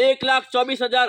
1,24,000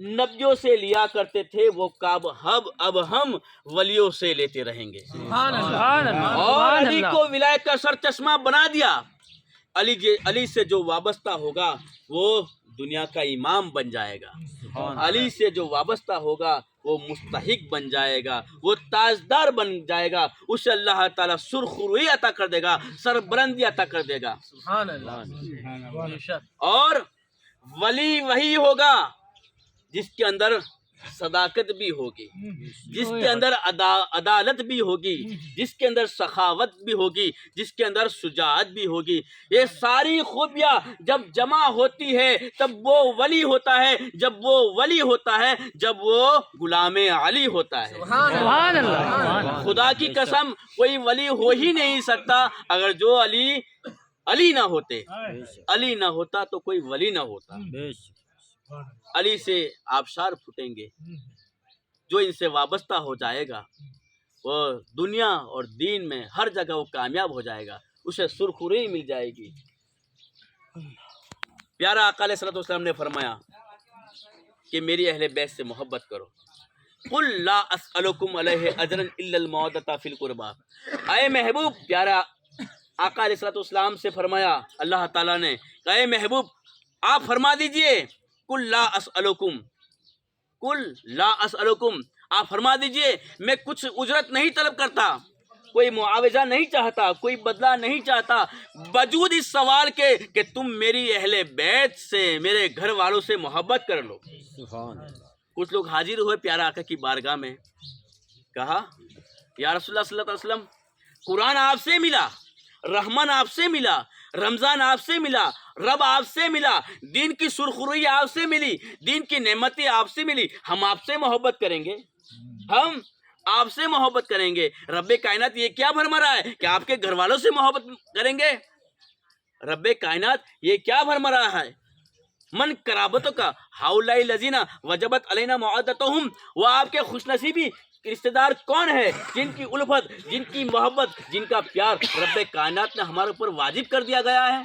نبیوں سے لیا کرتے تھے وہ کعب اب ہم ولیوں سے لیتے رہیں گے. اور علی کو ولایت کا سر چشمہ بنا دیا. علی سے جو وابستہ ہوگا وہ دنیا کا امام بن جائے گا. علی سے جو وابستہ ہوگا وہ مستحق بن جائے گا, وہ تاجدار بن جائے گا, اسے اللہ تعالیٰ سرخروئی عطا کر دے گا, سربلندی عطا کر دے گا. اور ولی وہی ہوگا جس کے اندر صداقت بھی ہوگی, جس کے اندر عدالت بھی ہوگی, جس کے اندر سخاوت بھی ہوگی, جس کے اندر شجاعت بھی ہوگی. یہ ساری خوبیاں جب جمع ہوتی ہے تب وہ ولی ہوتا ہے. جب وہ ولی ہوتا ہے جب وہ غلام علی ہوتا ہے. سبحان اللہ. خدا کی قسم کوئی ولی ہو ہی نہیں سکتا اگر جو علی نہ ہوتے. علی نہ ہوتا تو کوئی ولی نہ ہوتا. علی سے آبشار پھوٹیں گے. جو ان سے وابستہ ہو جائے گا وہ دنیا اور دین میں ہر جگہ وہ کامیاب ہو جائے گا, اسے سرخروئی مل جائے گی. پیارا آقا علیہ الصلوۃ والسلام نے فرمایا کہ میری اہل بیت سے محبت کرو. قل لا اسألکم علیہ اجرا الا المودۃ فی القربى. اے محبوب, پیارا آقا علیہ الصلوۃ والسلام سے فرمایا اللہ تعالیٰ نے, اے محبوب آپ فرما دیجئے قل لا اسألکم, قل لا اسألکم, آپ فرما دیجئے میں کچھ اجرت نہیں طلب کرتا, کوئی معاوضہ نہیں چاہتا, کوئی بدلہ نہیں چاہتا, وجود اس سوال کے کہ تم میری اہل بیت سے, میرے گھر والوں سے محبت کر لو. کچھ لوگ حاضر ہوئے پیارا آقا کی بارگاہ میں, کہا یا رسول اللہ صلی اللہ علیہ وسلم قرآن آپ سے ملا, رحمان آپ سے ملا, رمضان آپ سے ملا, رب آپ سے ملا, دین کی سرخروئی آپ سے ملی, دین کی نعمتیں آپ سے ملی, ہم آپ سے محبت کریں گے, ہم آپ سے محبت کریں گے. رب کائنات یہ کیا بھرما رہا ہے کہ آپ کے گھر والوں سے محبت کریں گے؟ رب کائنات یہ کیا بھرما رہا ہے؟ من قرابتوں کا ہاؤلائی لذینہ وجبت علینا معادتہم, وہ آپ کے خوش نصیبی رشتہ دار کون ہے جن کی الفت, جن کی محبت, جن کا پیار رب کائنات نے ہمارے اوپر واجب کر دیا گیا ہے.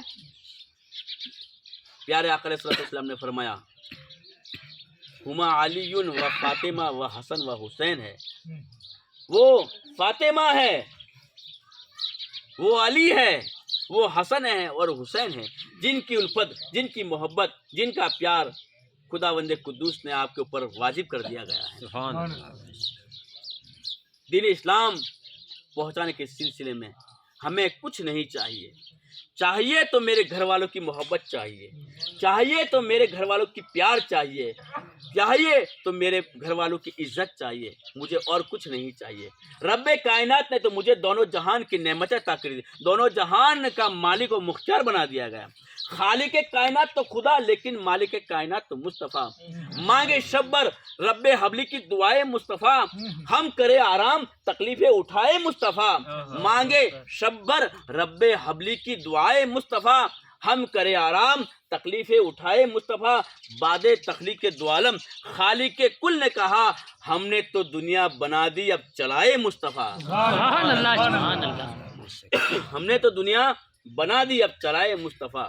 پیارے آقا علیہ الصلوۃ والسلام نے فرمایا ہما علی و فاطمہ و حسن و حسین ہے. وہ فاطمہ ہے, وہ علی ہے, وہ حسن ہے اور حسین ہے, جن کی الفت, جن کی محبت, جن کا پیار خداوند قدوس نے آپ کے اوپر واجب کر دیا گیا ہے. دین اسلام پہنچانے کے سلسلے میں ہمیں کچھ نہیں چاہیے. چاہیے تو میرے گھر والوں کی محبت چاہیے, چاہیے تو میرے گھر والوں کی پیار چاہیے, چاہیے تو میرے گھر والوں کی عزت چاہیے, مجھے اور کچھ نہیں چاہیے. رب کائنات نے تو مجھے دونوں جہان کی نعمتیں عطا کر دی, دونوں جہان کا مالک و مختار بنا دیا گیا. خالق کائنات تو خدا لیکن مالک کائنات تو مصطفیٰ. مانگے شبر رب حبلی کی دعائیں مصطفیٰ, ہم کرے آرام تکلیفیں اٹھائے مصطفیٰ. مانگے شبر رب حبلی کی دعائیں مصطفیٰ, ہم کرے آرام تکلیفیں اٹھائے مصطفیٰ. بعد تخلیق دو عالم خالق کل نے کہا ہم نے تو دنیا بنا دی اب چلائے مصطفیٰ. سبحان اللہ, سبحان اللہ. ہم نے تو دنیا بنا دی اب چلائے مصطفیٰ.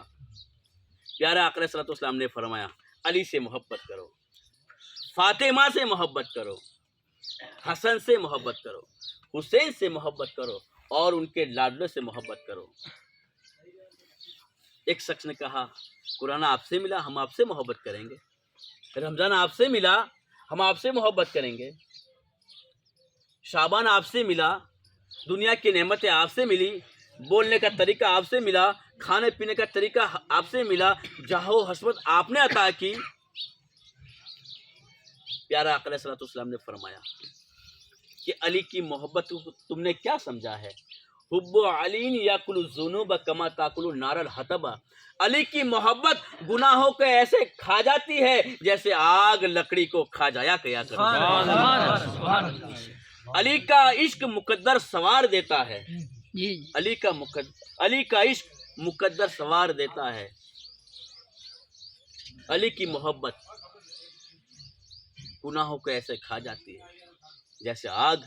پیارا آقا علیہ الصلوۃ والسلام نے فرمایا علی سے محبت کرو, فاطمہ سے محبت کرو, حسن سے محبت کرو, حسین سے محبت کرو اور ان کے لاڈلوں سے محبت کرو. ایک شخص نے کہا قرآن آپ سے ملا ہم آپ سے محبت کریں گے, رمضان آپ سے ملا ہم آپ سے محبت کریں گے, شعبان آپ سے ملا, دنیا کی نعمتیں آپ سے ملی, بولنے کا طریقہ آپ سے ملا, کھانے پینے کا طریقہ آپ سے ملا, جاہ و حسبت آپ نے عطا کی. پیارا آقا علیہ الصلوۃ والسلام نے فرمایا کہ علی کی محبت تم نے کیا سمجھا ہے؟ حب علی یاکل الذنوب کما تاکل النار الحطب. علی کی محبت گناہوں کو ایسے کھا جاتی ہے جیسے آگ لکڑی کو کھا جایا کرتی ہے. علی کا عشق مقدر سوار دیتا ہے, علی کا عشق مقدر سوار دیتا ہے. علی کی محبت گناہوں کو ایسے کھا جاتی ہے جیسے آگ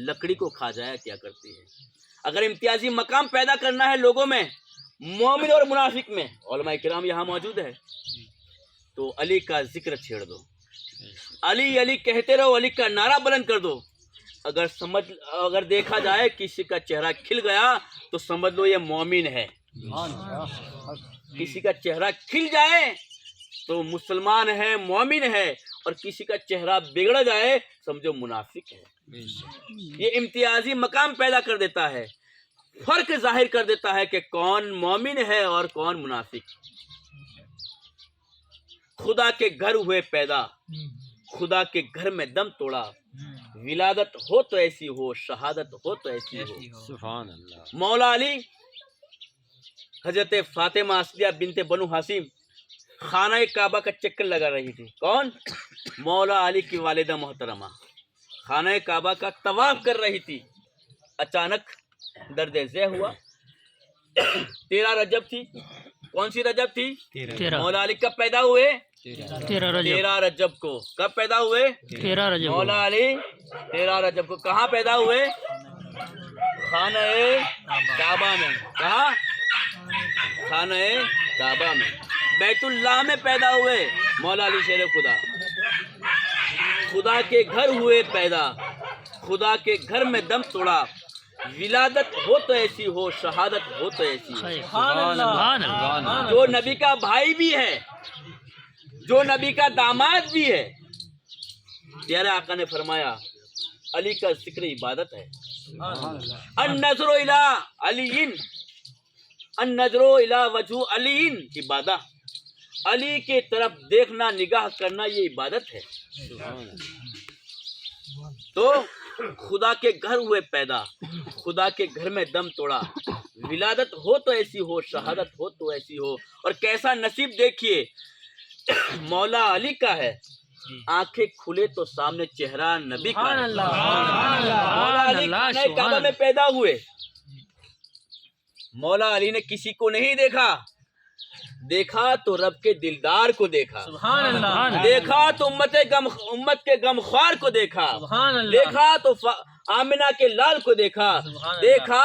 لکڑی کو کھا جایا کیا کرتی ہے. اگر امتیازی مقام پیدا کرنا ہے لوگوں میں, مومن اور منافق میں, علماء کرام یہاں موجود ہے, تو علی کا ذکر چھیڑ دو, علی علی کہتے رہو, علی کا نعرہ بلند کر دو. اگر دیکھا جائے کسی کا چہرہ کھل گیا تو سمجھ لو یہ مومن ہے. کسی کا چہرہ کھل جائے تو مسلمان ہے, مومن ہے, اور کسی کا چہرہ بگڑ جائے سمجھو منافق ہے. یہ امتیازی مقام پیدا کر دیتا ہے, فرق ظاہر کر دیتا ہے کہ کون مومن ہے اور کون منافق. خدا کے گھر ہوئے پیدا, خدا کے گھر میں دم توڑا, ولادت ہو تو ایسی ہو, شہادت ہو تو ایسی ہو. سبحان اللہ. مولا علی حضرت فاطمہ اسدیہ بنت بنو ہاشم خانہ کعبہ کا چکر لگا رہی تھی. کون؟ مولا علی کی والدہ محترمہ خانہ کعبہ کا طواف کر رہی تھی. اچانک درد ذہ ہوا. 13 رجب تھی. کون سی رجب تھی؟ 13 مولا علی کب پیدا ہوئے؟ 13 رجب 13 رجب کو. کب پیدا ہوئے؟ 13 رجب مولا علی 13 رجب کو. کہاں پیدا ہوئے؟ خانہ کعبہ میں. کہاں؟ خانہ کعبہ میں, بیت اللہ میں پیدا ہوئے. مولا علی شیر خدا, خدا کے گھر ہوئے پیدا, خدا کے گھر میں دم توڑا, ولادت ہو تو ایسی ہو, شہادت ہو تو ایسی ہو. سبحان اللہ. جو نبی کا بھائی بھی ہے, جو نبی کا داماد بھی ہے, پیارے آقا نے فرمایا علی کا ذکر عبادت ہے. النظر الی علی, النظر الی وجہ علی عبادت. علی کی طرف دیکھنا, نگاہ کرنا یہ عبادت ہے. تو خدا کے گھر ہوئے پیدا, خدا کے گھر میں دم توڑا, ولادت ہو تو ایسی ہو, شہادت ہو تو ایسی ہو. اور کیسا نصیب دیکھیے مولا علی کا ہے, آنکھیں کھلے تو سامنے چہرہ نبی کا ہے. مولا علی خانہ کعبہ میں پیدا ہوئے. مولا علی نے کسی کو نہیں دیکھا, دیکھا تو رب کے دلدار کو دیکھا. دیکھا تو امت کے غمخوار کو دیکھا. دیکھا تو آمنہ کے لال کو دیکھا. دیکھا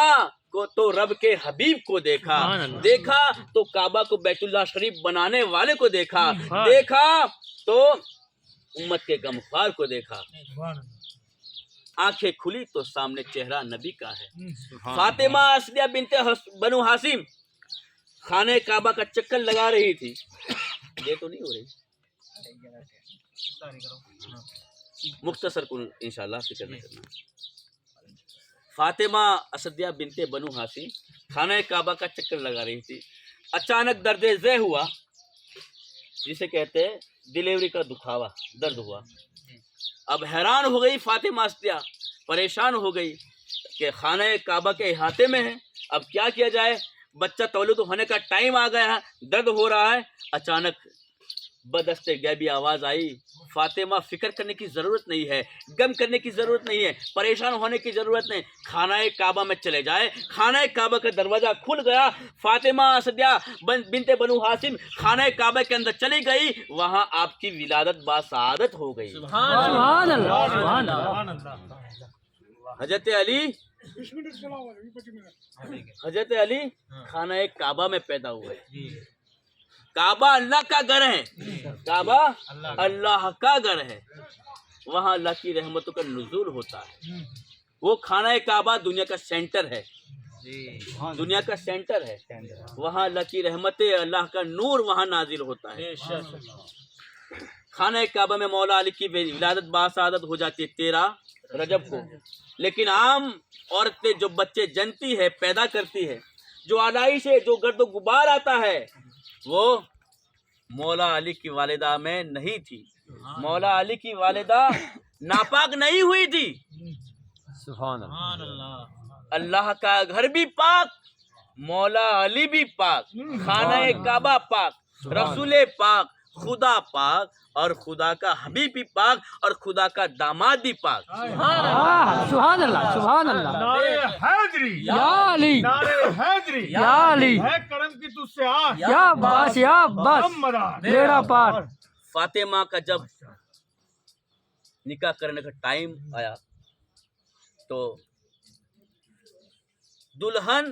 تو رب کے حبیب کو دیکھا. دیکھا تو کعبہ کو بیت اللہ شریف بنانے والے کو دیکھا. دیکھا تو امت کے غمخوار کو دیکھا. آنکھیں کھلی تو سامنے چہرہ نبی کا ہے. فاطمہ اسدیہ بنت بنو ہاشم خانہ کعبہ کا چکر لگا رہی تھی. یہ تو نہیں ہو رہی, مختصر کن انشاءاللہ فکر نہ کرنا. فاطمہ اسدیہ بنت بنو ہاشم خانہ کعبہ کا چکر لگا رہی تھی. اچانک درد ذہ ہوا, جسے کہتے ہیں ڈلیوری کا دکھاوا, درد ہوا. اب حیران ہو گئی فاطمہ اسدیہ, پریشان ہو گئی کہ خانہ کعبہ کے احاطے میں ہے, اب کیا کیا جائے؟ بچہ تولد ہونے کا ٹائم آ گیا ہے, درد ہو رہا ہے. اچانک بدست غیبی آواز آئی, فاطمہ فکر کرنے کی ضرورت نہیں ہے, غم کرنے کی ضرورت نہیں ہے, پریشان ہونے کی ضرورت نہیں, خانہ کعبہ میں چلے جائے. خانہ کعبہ کا دروازہ کھل گیا. فاطمہ اسدیہ بنت بنو ہاشم خانہ کعبہ کے اندر چلی گئی. وہاں آپ کی ولادت باسعادت ہو گئی. سبحان اللہ. سبحان اللہ. حضرت علی خانہ کعبہ میں پیدا ہوئے. کعبہ اللہ کا گھر ہے, کعبہ اللہ کا گھر ہے. وہاں اللہ کی رحمتوں کا نزول ہوتا ہے. وہ خانہ کعبہ دنیا کا سینٹر ہے, دنیا کا سینٹر ہے. وہاں اللہ کی رحمتیں, اللہ کا نور وہاں نازل ہوتا ہے. خانہ کعبہ میں مولا علی کی ولادت باسعادت ہو جاتی ہے 13 رجب کو. لیکن عام عورتیں جو بچے جنتی ہے, پیدا کرتی ہے, جو آلائش ہے, جو گرد و غبار آتا ہے, وہ مولا علی کی والدہ میں نہیں تھی. مولا علی کی والدہ ناپاک نہیں ہوئی تھی. سبحان اللہ. اللہ کا گھر بھی پاک, مولا علی بھی پاک, خانہ کعبہ پاک, رسول پاک, خدا پاک, اور خدا کا حبیب بھی پاک, اور خدا کا داماد بھی پاک. سبحان اللہ. سبحان اللہ. نعرے حیدری, یا علی, نعرے حیدری, یا علی, ہے کرم کی تجھ سے آس, یا عباس, یا عباس, محمد بیڑا پار. فاطمہ کا جب نکاح کرنے کا ٹائم آیا تو دلہن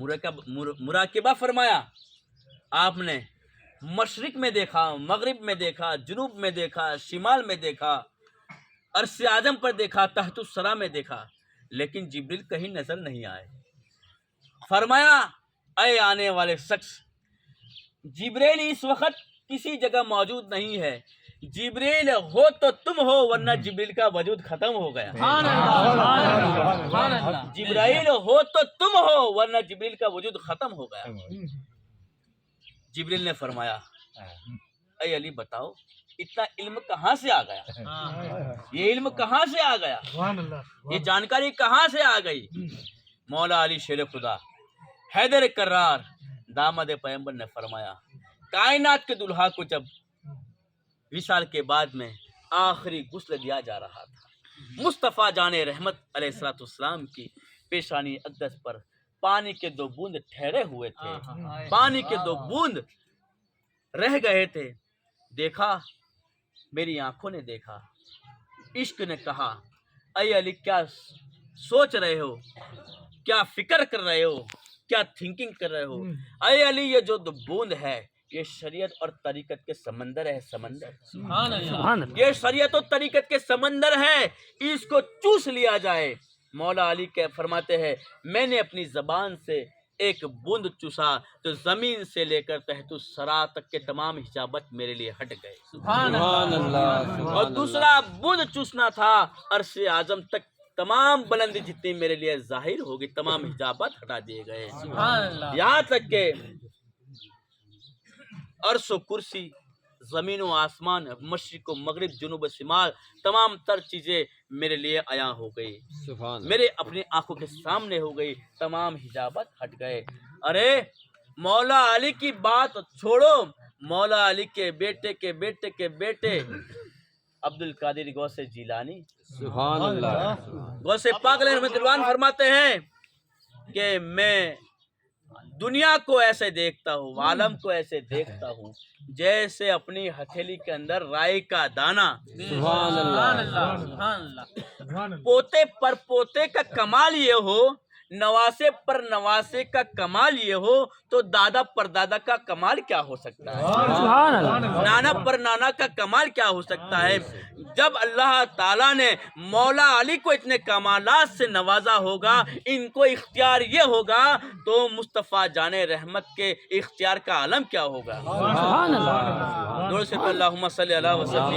مراقبہ فرمایا آپ نے مشرق میں دیکھا، مغرب میں دیکھا، جنوب میں دیکھا، شمال میں دیکھا، عرش اعظم پر دیکھا، تحت الثری میں دیکھا، لیکن جبریل کہیں نظر نہیں آئے۔ فرمایا اے آنے والے شخص، جبریل اس وقت کسی جگہ موجود نہیں ہے، جبریل ہو تو تم ہو، ورنہ جبریل کا وجود ختم ہو گیا۔ جبرائیل ہو تو تم ہو، ورنہ جبریل کا وجود ختم ہو گیا۔ جبریل نے فرمایا اے علی بتاؤ اتنا علم کہاں سے آ گیا؟ یہ علم کہاں سے آ گیا؟ یہ جانکاری کہاں سے آ گئی؟ مولا علی شیر خدا حیدر کرار داماد پیغمبر نے فرمایا کائنات کے دلہا کو جب وصال کے بعد میں آخری غسل دیا جا رہا تھا، مصطفیٰ جان رحمت علیہ الصلوۃ والسلام کی پیشانی اقدس پر پانی کے 2 بوند ٹھہرے ہوئے تھے، پانی کے 2 بوند رہ گئے تھے۔ دیکھا، میری آنکھوں نے دیکھا، عشق نے کہا اے علی کیا سوچ رہے ہو، کیا فکر کر رہے ہو، کیا تھنکنگ کر رہے ہو؟ اے علی یہ جو 2 بوند ہے یہ شریعت اور طریقت کے سمندر ہے، سمندر، سبحان اللہ، یہ شریعت و طریقت کے سمندر ہے، اس کو چوس لیا جائے۔ مولا علی کے فرماتے ہیں میں نے اپنی زبان سے ایک بوند چوسا تو زمین سے لے کر تحت الثری تک کے تمام حجابت میرے لیے ہٹ گئے، سبحان اللہ، اور دوسرا بوند چوسنا تھا عرش اعظم تک، تمام بلندی جتنی میرے لیے ظاہر ہوگی تمام حجابات ہٹا دیے گئے، یہاں تک کہ عرش و کرسی، زمین و آسمان، مشرق و مغرب، جنوب و شمال، تمام تر چیزیں میرے لیے عیاں ہو گئی، سبحان میرے اپنی آنکھوں کے سامنے ہو گئی، تمام حجابات ہٹ گئے۔ ارے مولا علی کی بات چھوڑو، مولا علی کے بیٹے کے بیٹے کے بیٹے عبد القادر غوث جیلانی، سبحان اللہ، غوث پاک علیہ رحمۃ اللہ فرماتے ہیں کہ میں دنیا کو ایسے دیکھتا ہوں، عالم کو ایسے دیکھتا ہوں جیسے اپنی ہتھیلی کے اندر رائی کا دانہ، سبحان اللہ، پوتے پر پوتے کا کمال یہ ہو، نواسے پر نواسے کا کمال یہ ہو تو دادا پر دادا کا کمال کیا ہو سکتا ہے؟ سبحان اللہ، نانا پر نانا کا کمال کیا ہو سکتا ہے؟ جب اللہ تعالیٰ نے مولا علی کو اتنے کمالات سے نوازا ہوگا، ان کو اختیار یہ ہوگا تو مصطفیٰ جان رحمت کے اختیار کا عالم کیا ہوگا؟ سبحان اللہ، دور سے اللہم صلی اللہ وسلم